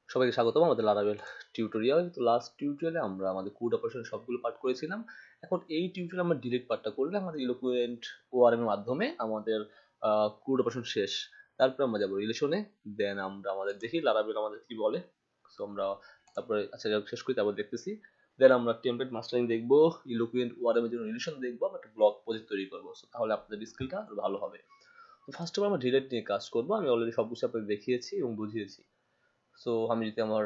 সবাইকে স্বাগতম আমাদের লারাবেল টিউটোরিয়াল। তো লাস্ট টিউটোরিয়ালে আমরা আমাদের কোড অপারেশন সবগুলো পার্ট করেছিলাম। এখন এই টিউটোরিয়ালে আমরা ডিলিট পার্টটা করলে আমাদের ইলোকুয়েন্ট ওআরএম এর মাধ্যমে আমাদের কোড অপারেশন শেষ। তারপর আমরা যাবো রিলেশনে, দেন আমরা আমাদের দেখি লারাবেল আমাদের কি বলে। সো আমরা তারপরে আচ্ছা শেষ করি, তারপর দেখতেছি। দেন আমরা টেমপ্লেট মাস্টারিং দেখবো, ইলোকুয়েন্ট ওআরএম এর জন্য রিলেশন দেখবো, একটা ব্লগ প্রজেক্ট তৈরি করবো। সো তাহলে আপনাদের স্কিলটা ভালো হবে। তো ফার্স্ট অফ অল আমরা ডিলিট নিয়ে কাজ করবো। আমি অলরেডি সব কিছু আপনাদের দেখিয়েছি এবং বুঝিয়েছি। সো আমি যদি আমার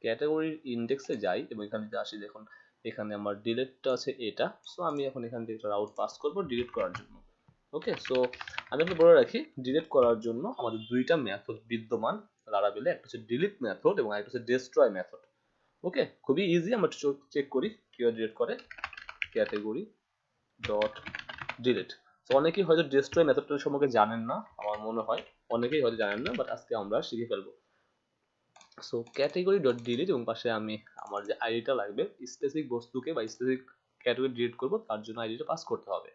ক্যাটাগরির ইন্ডেক্সে যাই এবং এখানে যদি আসি, দেখুন এখানে আমার ডিলিটটা আছে এটা। সো আমি এখন এখান থেকে একটা রাউট পাস করব ডিলিট করার জন্য। ওকে, সো আমি আপনাকে বলে রাখি, ডিলিট করার জন্য আমাদের দুইটা মেথড বিদ্যমান লারাভেলে, একটা হচ্ছে ডিলিট মেথড এবং একটা হচ্ছে ডেস্ট্রয় মেথড। ওকে, খুবই ইজি, আমরা চেক করি কিভাবে ডিলিট করে। Category dot delete. তো অনেকেই হয়তো ডেস্ট্রয় মেথডটা সম্পর্কে জানেন না, আমার মনে হয় অনেকেই হয়তো জানেন না, বাট আজকে আমরা শিখে ফেলবো। সো ক্যাটাগরি ডট ডিলিট এবং পাশে আমি আমার যে আইডিটা লাগবে, স্পেসিফিক বস্তুকে বা স্পেসিফিক ক্যাটাগরি ডিলিট করব, তার জন্য আইডিটা পাস করতে হবে।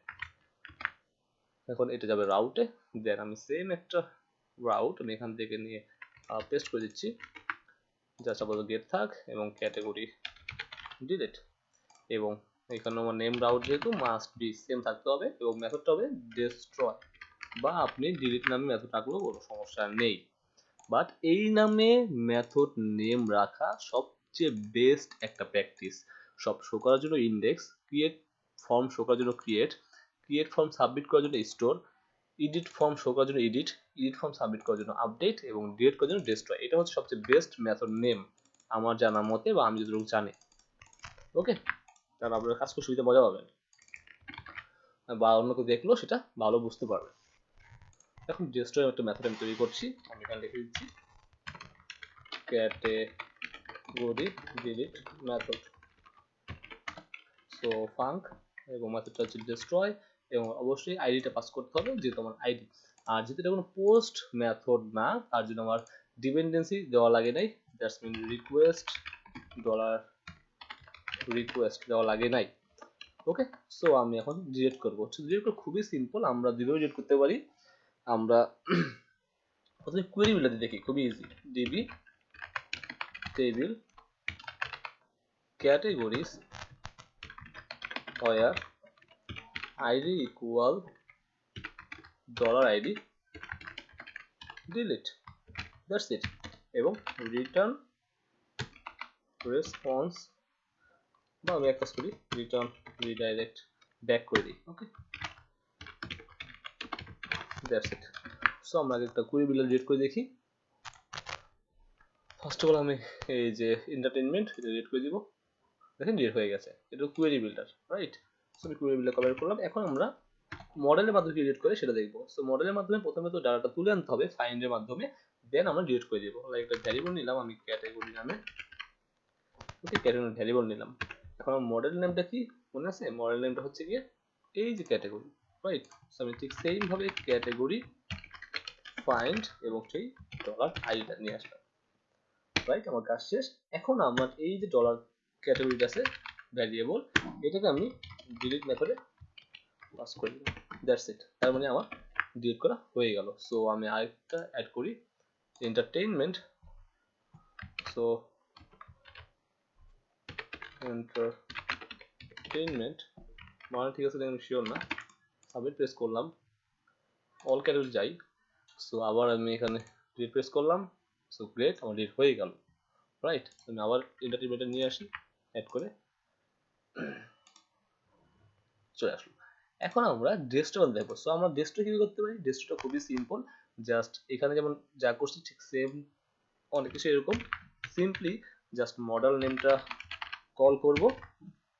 এখন এটা যাবে রাউটে, দেন আমি সেম একটা রাউট আমি এখান থেকে নিয়ে পেস্ট করে দিচ্ছি। জাস্ট আপাতত গেট থাক এবং ক্যাটাগরি ডিলিট, এবং এখানে আমার নেম রাউট যেহেতু মাস্ট বি সেম থাকতে হবে এবং মেথডটা হবে ডেস্ট্রয়, বা আপনি ডিলিট নামে মেথড রাখলেও কোনো সমস্যা নেই। বাট এই নামে মেথড নেম রাখা সবচেয়ে বেস্ট একটা প্র্যাকটিস। সব শো করার জন্য ইন্ডেক্স, ক্রিয়েট ফর্ম শো করার জন্য ক্রিয়েট ফর্ম সাবমিট করার জন্য স্টোর, এডিট ফর্ম শো করার জন্য এডিট ফর্ম সাবমিট করার জন্য আপডেট এবং ডিলিট করার জন্য ডেস্ট্রয়। এটা হচ্ছে সবচেয়ে বেস্ট মেথড নেম আমার জানা মতে, বা আমি যতটুকু জানি। ওকে, তাহলে আপনারা কাজ করে সুবিধা মজা পাবেন, বা অন্য কেউ দেখলেও সেটা ভালো বুঝতে পারবে। এখন ডেস্ট্রয় একটা মেথড আমি তৈরি করছি, আমি এখানে লিখে দিচ্ছি category delete method. So funk এবং মেথডটা হচ্ছে ডেস্ট্রয়, এবং অবশ্যই আইডিটা পাস করতে হবে যেহেতু আমার আইডি। আর যেহেতু এটা কোনো পোস্ট মেথড না, তার জন্য আমার ডিপেন্ডেন্সি দেওয়া লাগে নাই, that's mean request dollar request দেওয়া লাগে নাই। ওকে, সো আমি এখন ডিলিট করবো। ডিলিট করা খুবই সিম্পল, আমরা দুইভাবে ডিলিট করতে পারি। আমরা প্রথমে কোয়েরি বিল্ডারতে দেখি, খুবই easy. DB table categories where id equal $id delete, that's it, এবং return response, বা আমি এক কাজ করি return redirect ব্যাক করে দিই। ওকে, that's it. সো আমরা আগে একটা কোয়েরি বিল্ডার ডিলিট করে দেখি। ফার্স্ট অফ অল আমি এই যে এন্টারটেইনমেন্ট এটা ডিলিট করে দিব, দেখেন ডিলিট হয়ে গেছে। এটা কোয়েরি বিল্ডার, রাইট? সো আমি কোয়েরি বিল্ডার কভার করলাম। এখন আমরা মডেলের মাধ্যমে ডিলিট করে সেটা দেখবো। সো মডেলের মাধ্যমে প্রথমে তো ডাটাটা তুলে আনতে হবে ফাইন্ডের মাধ্যমে, দেন আমরা ডিলিট করে দিব। লাইক একটা ভ্যারিয়েবল নিলাম আমি ক্যাটাগরি নামে। ওকে, ক্যাটাগরি ভ্যারিয়েবল নিলাম। এখন মডেল নেমটা কি মনে আছে? মডেল নেমটা হচ্ছে গিয়ে এই যে ক্যাটাগরি, রাইট? সো আমি ঠিক সেম ভাবে ক্যাটাগরি ফাইন্ড এবং সেই ডলার আইডিটা নিয়ে আসলাম, রাইট? আমার কাজ শেষ। এখন আমার এই যে ডলার ক্যাটাগরিটা আছে ভ্যারিয়েবল, এটাকে আমি ডিলিট মেথডে পাস করে দিলাম, দ্যাটস ইট। তার মানে আমার ডিলিট করা হয়ে গেল। সো আমি আরেকটা অ্যাড করি, এন্টারটেইনমেন্ট। সো এন্টারটেইনমেন্ট মানে ঠিক আছে, আমি শিওর না। সাবমিট প্রেস করলাম, অল ক্যাটাগরি যাই। সো আবার আমি এখানে ডিলিট প্রেস করলাম। সো গ্রেট, আমার ডিলিট হয়ে গেল, রাইট? আমি আবার এন্টারটেইনমেন্টে নিয়ে আসি, অ্যাড করে চলে আসলো। এখন আমরা ডেস্কটপ দেখবো। সো আমরা ডেস্কটপ কি করতে পারি? ডেস্কটপ খুবই সিম্পল, জাস্ট এখানে যেমন যা করছি ঠিক সেম অনেক কিছু এরকম। সিম্পলি জাস্ট মডেল নেমটা কল করব,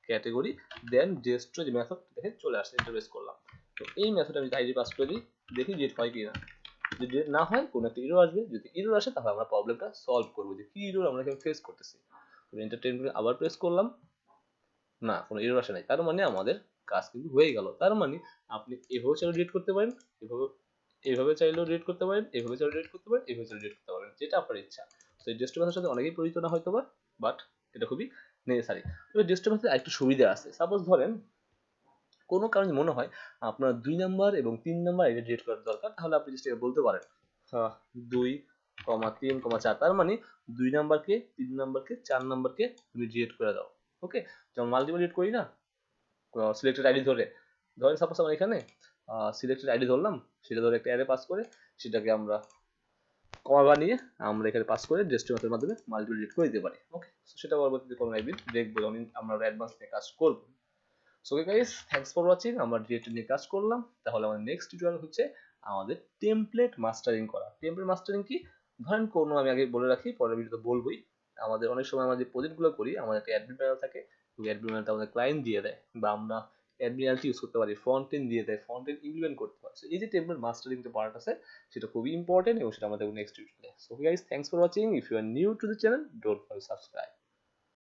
ক্যাটাগরি, দেন ডেস্কটপ যে মেথড দেখে চলে আসছে, ইন্টারফেস করলাম। তো এই মেথডে আমি আইডি পাস করে দিই, দেখি ডিলিট হয় কি না। যদি ডিলিট না হয় কোনো একটা এরর আসবে, যদি এরর আসে তাহলে আমরা প্রবলেমটা সলভ করবো যে কি এরর আমরা এখানে ফেস করতেছি। তো এন্টারটেইনমেন্ট আবার প্রেস করলাম, না কোনো এরর আসে নাই, তার মানে আমাদের কাজ কিন্তু হয়ে গেল। তার মানে আপনি এভাবে চাইলেও ডিলিট করতে পারেন, এভাবে চাইলেও ডিলিট করতে পারেন, এভাবে চাইলেও ডিলিট করতে পারেন, এভাবে চাইলেও ডিলিট করতে পারেন, যেটা আপনার ইচ্ছা। তো এই ডেস্কটপ মেথডের সাথে অনেকেই পরিচিত না হয়তো বা, বাট এটা খুবই নেসেসারি। তবে ডেস্কটপ মেথডে আরেকটু সুবিধা আছে। সাপোজ ধরেন কোনো কারণে মনে হয় আপনার 2 নাম্বার এবং 3 নাম্বার আইডি ডিলিট করার দরকার, তাহলে আপনি জাস্ট বলতে পারেন 2 3,4 তার মানে 2 নাম্বারকে 3 নাম্বারকে 4 নাম্বারকে তুমি ডিলিট করে দাও। ওকে, যেমন মাল্টিপল ডিলিট করি না সিলেক্টেড আইডি ধরে, ধরেন সাপোজ আমার এখানে সিলেক্টেড আইডি ধরলাম, সেটা ধরে একটা অ্যারে পাস করে সেটাকে আমরা কমা বানিয়ে আমরা এখানে পাস করে ডেস্টিনি মেথডের মাধ্যমে মাল্টিপল ডিলিট করে দিতে পারি। ওকে, সেটা পরবর্তীতে কোনো একদিন দেখবো যখন আমরা অ্যাডভান্স নিয়ে কাজ করবো। So guys, thanks for watching. আমরা ডিরেক্টর নিয়ে কাজ করলাম। তাহলে আমাদের নেক্সট টিউটোরিয়াল হচ্ছে আমাদের টেমপ্লেট মাস্টারিং করা। টেমপ্লেট মাস্টারিং কি? ধরেন কোনো, আমি আগে বলে রাখি, পরের ভিডিওতে বলবোই, আমাদের অনেক সময় আমরা যে প্রজেক্টগুলো করি আমাদের একটা অ্যাডমিন প্যানেল থাকে, ওই অ্যাডমিন প্যানেলটা আমাদের ক্লায়েন্ট দিয়ে দেয়, বা আমরা অ্যাডমিনালটি ইউজ করতে পারি, ফ্রন্ট এন্ড দিয়ে দেয়, ফ্রন্ট এন্ড ইমপ্লিমেন্ট করতে পারি। এই যে টেমপ্লেট মাস্টারিং যে পার্ট আছে সেটা খুবই ইম্পর্টেন্ট এবং সেটা আমাদের নেক্সট টিউটোরিয়ালে। So guys, thanks for watching. If you are new to the channel, don't forget to subscribe.